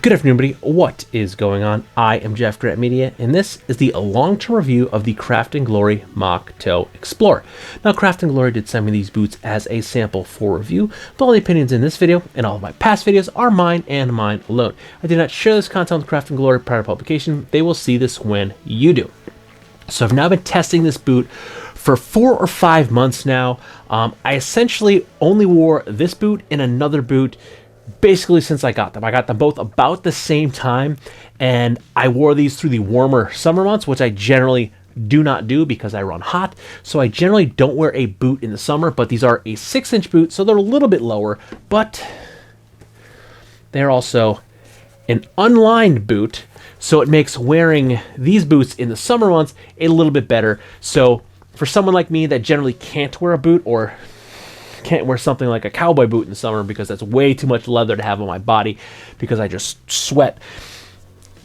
Good afternoon, everybody. What is going on? I am jeffgrantMEDIA, and this is the long-term review of the Craft & Glory Moc-Toe Explorer. Now, Craft & Glory did send me these boots as a sample for review, but all the opinions in this video and all of my past videos are mine and mine alone. I did not share this content with Craft & Glory prior to publication. They will see this when you do. So I've now been testing this boot for 4 or 5 months now. I essentially only wore this boot and another boot basically since I got them. I got them both about the same time, and I wore these through the warmer summer months, which I generally do not do because I run hot. So I generally don't wear a boot in the summer, but these are a 6-inch boot, so they're a little bit lower, but they're also an unlined boot, so it makes wearing these boots in the summer months a little bit better. So for someone like me that generally can't wear a boot or can't wear something like a cowboy boot in the summer because that's way too much leather to have on my body because I just sweat,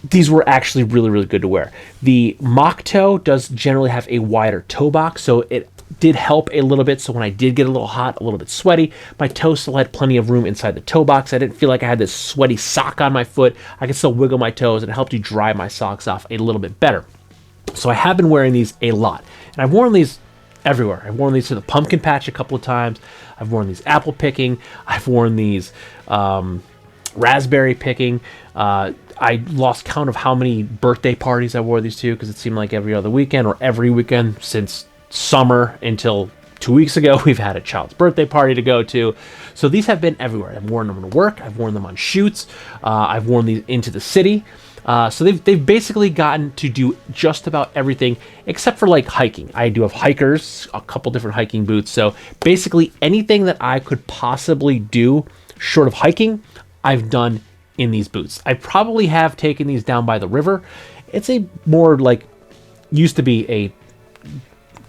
these were actually really, really good to wear. The Moc-Toe does generally have a wider toe box, so it did help a little bit. So when I did get a little hot, a little bit sweaty, my toe still had plenty of room inside the toe box. I didn't feel like I had this sweaty sock on my foot. I could still wiggle my toes, and it helped you dry my socks off a little bit better. So I have been wearing these a lot, and I've worn these everywhere. I've worn these to the pumpkin patch a couple of times. I've worn these apple picking. I've worn these raspberry picking. I lost count of how many birthday parties I wore these to because it seemed like every other weekend or every weekend since summer until 2 weeks ago, we've had a child's birthday party to go to. So these have been everywhere. I've worn them to work. I've worn them on shoots. I've worn these into the city. So they've basically gotten to do just about everything except for like hiking. I do have hikers, a couple different hiking boots. So basically anything that I could possibly do short of hiking, I've done in these boots. I probably have taken these down by the river. It's a more like, used to be a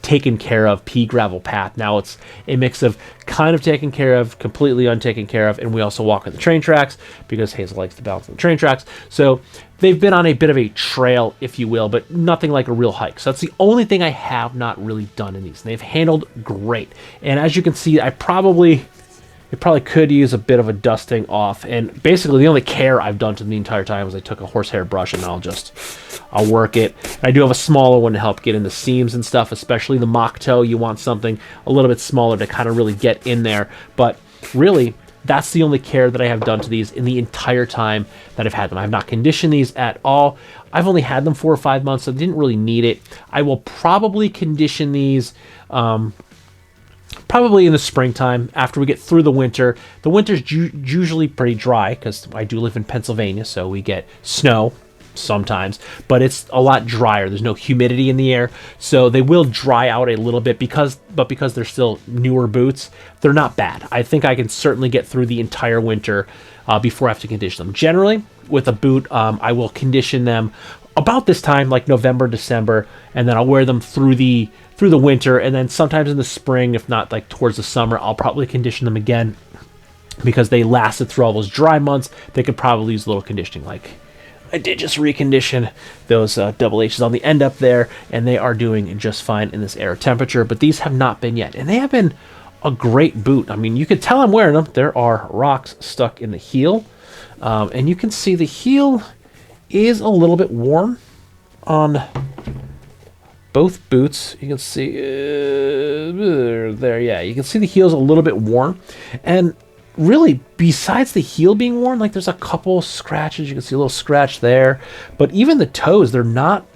taken care of pea gravel path. Now it's a mix of kind of taken care of, completely untaken care of, and we also walk on the train tracks because Hazel likes to balance on the train tracks. So they've been on a bit of a trail, if you will, but nothing like a real hike. So that's the only thing I have not really done in these. And they've handled great. And as you can see, it probably could use a bit of a dusting off. And basically the only care I've done to them the entire time is I took a horsehair brush and I'll work it. And I do have a smaller one to help get in the seams and stuff, especially the Moc-Toe. You want something a little bit smaller to kind of really get in there. But really, that's the only care that I have done to these in the entire time that I've had them. I have not conditioned these at all. I've only had them 4 or 5 months, so I didn't really need it. I will probably condition these probably in the springtime after we get through the winter. The winter's usually pretty dry because I do live in Pennsylvania, so we get snow sometimes, but it's a lot drier. There's no humidity in the air, so they will dry out a little bit because they're still newer boots, they're not bad. I think I can certainly get through the entire winter before I have to condition them. Generally, with a boot, I will condition them about this time, like November, December, and then I'll wear them through the winter, and then sometimes in the spring, if not like towards the summer, I'll probably condition them again because they lasted through all those dry months. They could probably use a little conditioning. Like I did just recondition those double H's on the end up there, and they are doing just fine in this air temperature, but these have not been yet, and they have been a great boot. I mean, you can tell I'm wearing them. There are rocks stuck in the heel, and you can see the heel is a little bit worn on both boots. You can see there, yeah, you can see the heel's a little bit worn, and really besides the heel being worn, like there's a couple scratches. You can see a little scratch there, but even the toes, they're not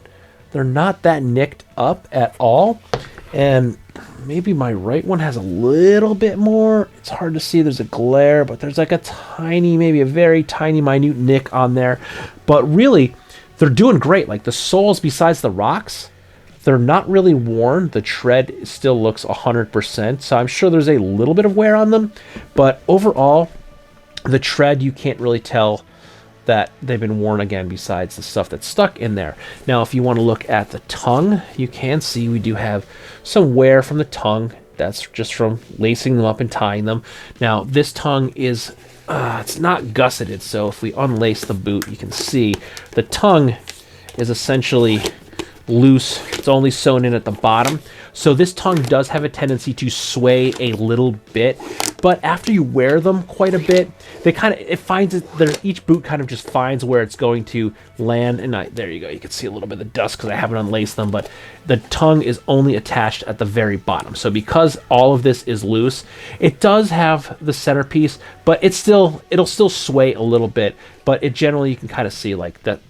that nicked up at all. And maybe my right one has a little bit more. It's hard to see, there's a glare, but there's like a tiny, maybe a very tiny minute nick on there. But really, they're doing great. Like the soles, besides the rocks, they're not really worn. The tread still looks 100%, so I'm sure there's a little bit of wear on them, but overall, the tread, you can't really tell that they've been worn again besides the stuff that's stuck in there. Now, if you want to look at the tongue, you can see we do have some wear from the tongue. That's just from lacing them up and tying them. Now, this tongue is, it's not gusseted, so if we unlace the boot, you can see the tongue is essentially loose. It's only sewn in at the bottom. So this tongue does have a tendency to sway a little bit, but after you wear them quite a bit, they kind of, it finds it there. Each boot kind of just finds where it's going to land. And there you go. You can see a little bit of dust because I haven't unlaced them, but the tongue is only attached at the very bottom. So because all of this is loose, it does have the centerpiece, but it'll still sway a little bit, but it generally, you can kind of see like that.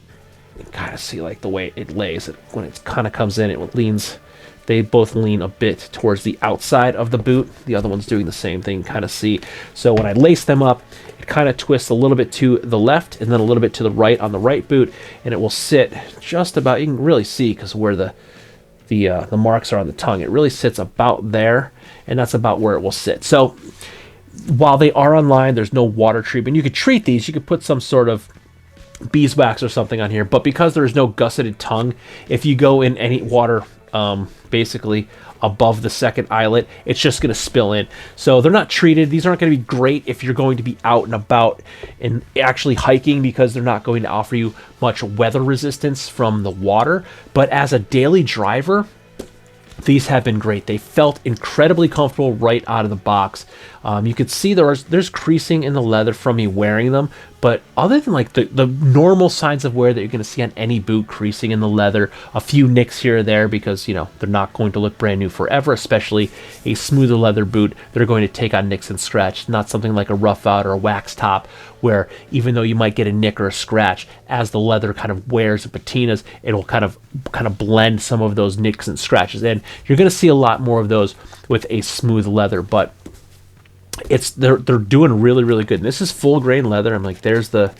You can kind of see like the way it lays. When it kind of comes in, it leans. They both lean a bit towards the outside of the boot. The other one's doing the same thing, kind of see. So when I lace them up, it kind of twists a little bit to the left and then a little bit to the right on the right boot, and it will sit just about, you can really see because where the marks are on the tongue, it really sits about there, and that's about where it will sit. So while they are online, there's no water treatment. You could treat these, you could put some sort of beeswax or something on here, but because there is no gusseted tongue, if you go in any water basically above the second eyelet, it's just going to spill in. So they're not treated. These aren't going to be great if you're going to be out and about and actually hiking, because they're not going to offer you much weather resistance from the water. But as a daily driver, these have been great. They felt incredibly comfortable right out of the box. You could see there's creasing in the leather from me wearing them, but other than like the normal signs of wear that you're going to see on any boot, creasing in the leather, a few nicks here or there, because they're not going to look brand new forever, especially a smoother leather boot. They're going to take on nicks and scratch, not something like a rough out or a wax top, where even though you might get a nick or a scratch, as the leather kind of wears and patinas, it'll kind of blend some of those nicks and scratches, and you're going to see a lot more of those with a smooth leather. But they're doing really, really good. And this is full grain leather. I'm like, there's the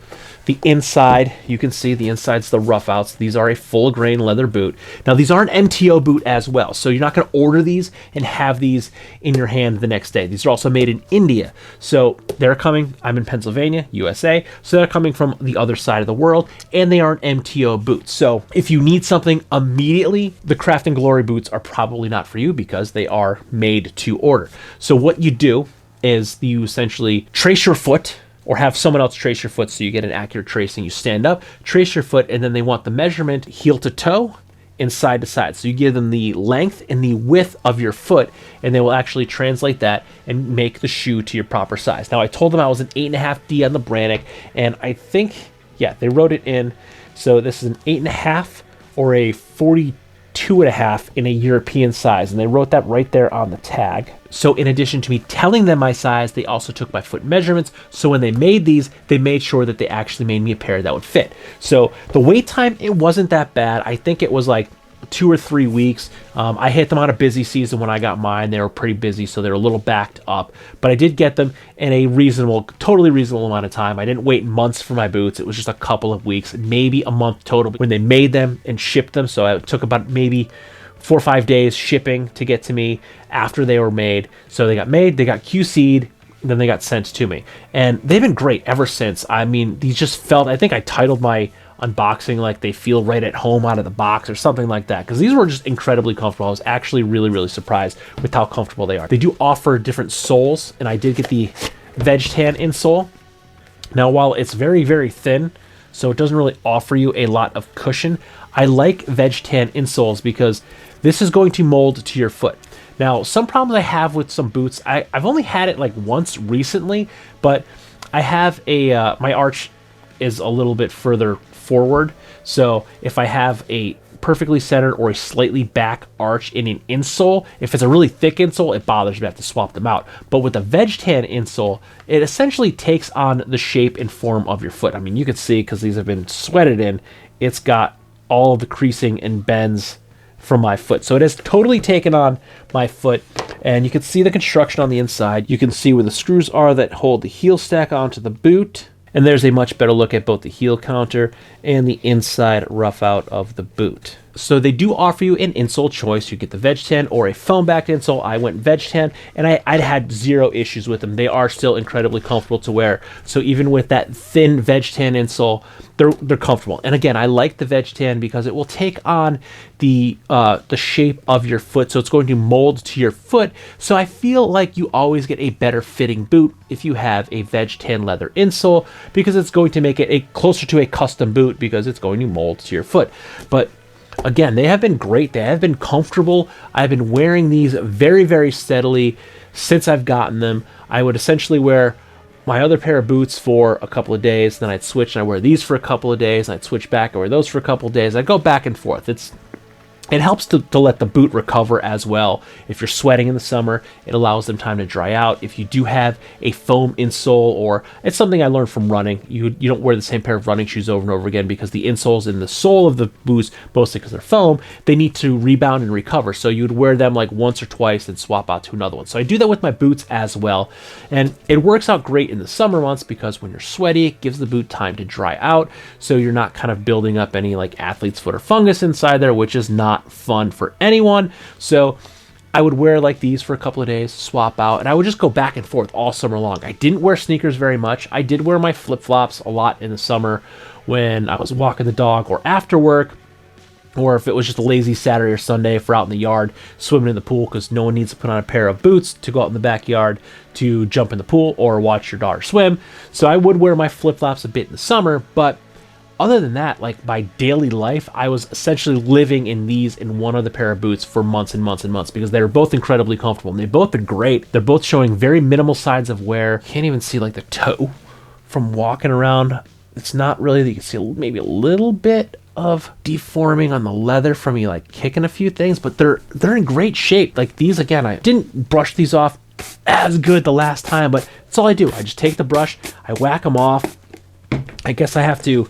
inside. You can see the inside's the rough outs. These are a full grain leather boot. Now these are an MTO boot as well, so you're not going to order these and have these in your hand the next day. These are also made in India, so they're coming. I'm in Pennsylvania, USA, so they're coming from the other side of the world, and they are an MTO boot. So if you need something immediately, the Craft and Glory boots are probably not for you, because they are made to order. So what you do is you essentially trace your foot, or have someone else trace your foot so you get an accurate tracing. You stand up, trace your foot, and then they want the measurement heel to toe and side to side. So you give them the length and the width of your foot, and they will actually translate that and make the shoe to your proper size. Now I told them I was an 8.5D on the Brannock, and I think, yeah, they wrote it in. So this is an 8.5 or a 42.5 in a European size, and they wrote that right there on the tag. So in addition to me telling them my size, they also took my foot measurements. So when they made these, they made sure that they actually made me a pair that would fit. So the wait time, it wasn't that bad. I think it was like 2 or 3 weeks. I hit them on a busy season when I got mine. They were pretty busy, so they were a little backed up, but I did get them in a totally reasonable amount of time. I didn't wait months for my boots. It was just a couple of weeks, maybe a month total when they made them and shipped them. So it took about maybe 4 or 5 days shipping to get to me after they were made. So they got made, they got QC'd, then they got sent to me, and they've been great ever since. I mean, these just felt, I think I titled my unboxing like they feel right at home out of the box or something like that, because these were just incredibly comfortable. I was actually really, really surprised with how comfortable they are. They do offer different soles, and I did get the veg tan insole. Now while it's very, very thin, so it doesn't really offer you a lot of cushion, I like veg tan insoles because this is going to mold to your foot. Now, some problems I have with some boots, I've only had it like once recently, but I have my arch is a little bit further forward. So if I have a perfectly centered or a slightly back arch in an insole, if it's a really thick insole, it bothers me. I have to swap them out. But with the veg tan insole, it essentially takes on the shape and form of your foot. I mean, you can see, because these have been sweated in, it's got all of the creasing and bends from my foot. So it has totally taken on my foot, and you can see the construction on the inside. You can see where the screws are that hold the heel stack onto the boot. And there's a much better look at both the heel counter and the inside rough out of the boot. So they do offer you an insole choice. You get the veg tan or a foam backed insole. I went veg tan, and I'd had zero issues with them. They are still incredibly comfortable to wear. So even with that thin veg tan insole, they're comfortable. And again, I like the veg tan because it will take on the shape of your foot. So it's going to mold to your foot. So I feel like you always get a better fitting boot if you have a veg tan leather insole, because it's going to make it closer to a custom boot, because it's going to mold to your foot. But again, they have been great. They have been comfortable. I've been wearing these very, very steadily since I've gotten them. I would essentially wear my other pair of boots for a couple of days, then I'd switch and I wear these for a couple of days, and I'd switch back and wear those for a couple of days. I go back and forth. It helps to let the boot recover as well. If you're sweating in the summer, it allows them time to dry out. If you do have a foam insole, or it's something I learned from running, you don't wear the same pair of running shoes over and over again, because the insoles in the sole of the boots, mostly because they're foam, they need to rebound and recover. So you'd wear them like once or twice and swap out to another one. So I do that with my boots as well. And it works out great in the summer months because when you're sweaty, it gives the boot time to dry out. So you're not kind of building up any like athlete's foot or fungus inside there, which is not fun for anyone. So I would wear like these for a couple of days, swap out, and I would just go back and forth all summer long. I didn't wear sneakers very much. I did wear my flip-flops a lot in the summer when I was walking the dog or after work, or if it was just a lazy Saturday or Sunday for out in the yard swimming in the pool, because no one needs to put on a pair of boots to go out in the backyard to jump in the pool or watch your daughter swim. So I would wear my flip-flops a bit in the summer, but other than that, like my daily life, I was essentially living in these in one other pair of boots for months and months and months, because they were both incredibly comfortable and they both been great. They're both showing very minimal signs of wear. Can't even see like the toe from walking around. It's not really, you can see maybe a little bit of deforming on the leather from me like kicking a few things, but they're in great shape. Like these, again, I didn't brush these off as good the last time, but that's all I do. I just take the brush, I whack them off. I guess I have to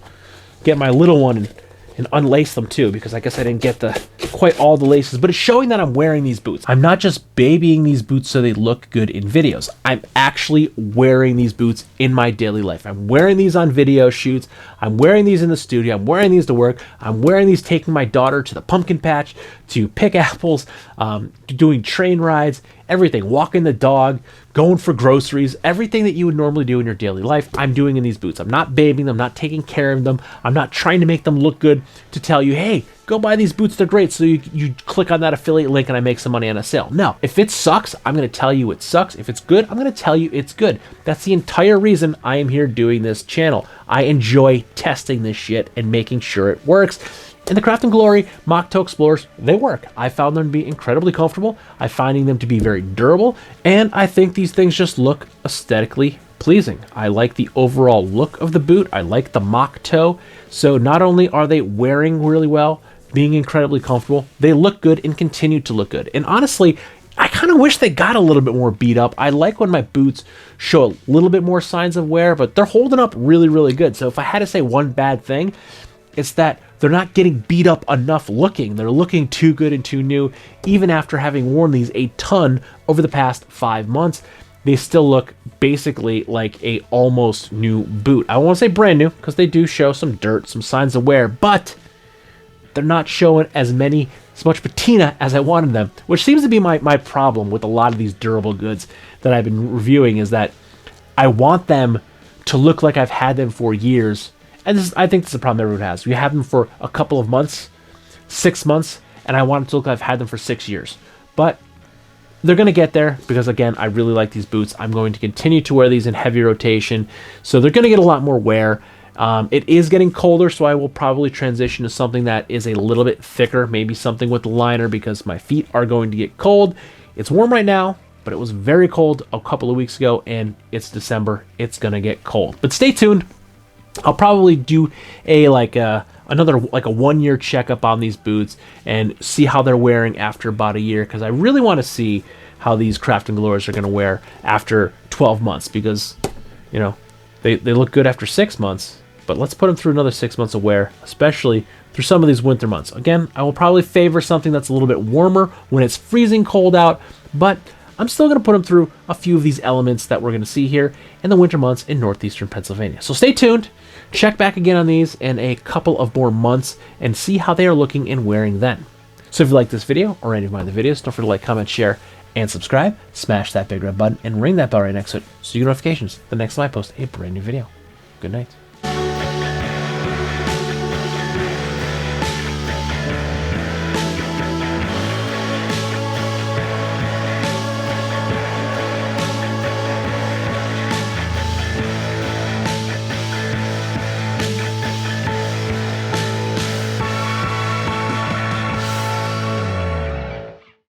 get my little one and unlace them too, because I guess I didn't get quite all the laces, but it's showing that I'm wearing these boots. I'm not just babying these boots so they look good in videos. I'm actually wearing these boots in my daily life. I'm wearing these on video shoots. I'm wearing these in the studio. I'm wearing these to work. I'm wearing these taking my daughter to the pumpkin patch, to pick apples, doing train rides, everything, walking the dog, going for groceries, everything that you would normally do in your daily life, I'm doing in these boots. I'm not babying them, I'm not taking care of them. I'm not trying to make them look good to tell you, hey, go buy these boots, they're great. So you click on that affiliate link and I make some money on a sale. No, if it sucks, I'm going to tell you it sucks. If it's good, I'm going to tell you it's good. That's the entire reason I am here doing this channel. I enjoy testing this shit and making sure it works. And the Craft & Glory Moc-Toe Explorers, they work. I found them to be incredibly comfortable. I'm finding them to be very durable. And I think these things just look aesthetically pleasing. I like the overall look of the boot. I like the Moc-Toe. So not only are they wearing really well, being incredibly comfortable, they look good and continue to look good. And honestly, I kind of wish they got a little bit more beat up. I like when my boots show a little bit more signs of wear, but they're holding up really, really good. So if I had to say one bad thing, it's that they're not getting beat up enough looking. They're looking too good and too new. Even after having worn these a ton over the past 5 months, they still look basically like a almost new boot. I won't say brand new, because they do show some dirt, some signs of wear, but they're not showing as much patina as I wanted them, which seems to be my problem with a lot of these durable goods that I've been reviewing, is that I want them to look like I've had them for years. And I think this is a problem everyone has. You have them for a couple of months, 6 months, and I want it to look like I've had them for 6 years. But they're going to get there, because again, I really like these boots. I'm going to continue to wear these in heavy rotation, so they're going to get a lot more wear. It is getting colder, so I will probably transition to something that is a little bit thicker, maybe something with the liner, because my feet are going to get cold. It's warm right now, but it was very cold a couple of weeks ago, and it's December. It's going to get cold. But stay tuned. I'll probably do another 1 year checkup on these boots and see how they're wearing after about a year, because I really want to see how these Craft & Glories are going to wear after 12 months, because you know they look good after 6 months, but let's put them through another 6 months of wear, especially through some of these winter months. Again, I will probably favor something that's a little bit warmer when it's freezing cold out, but I'm still going to put them through a few of these elements that we're going to see here in the winter months in northeastern Pennsylvania. So stay tuned. Check back again on these in a couple of more months and see how they are looking and wearing then. So if you like this video or any of my other videos, don't forget to like, comment, share, and subscribe. Smash that big red button and ring that bell right next to it so you get notifications the next time I post a brand new video. Good night.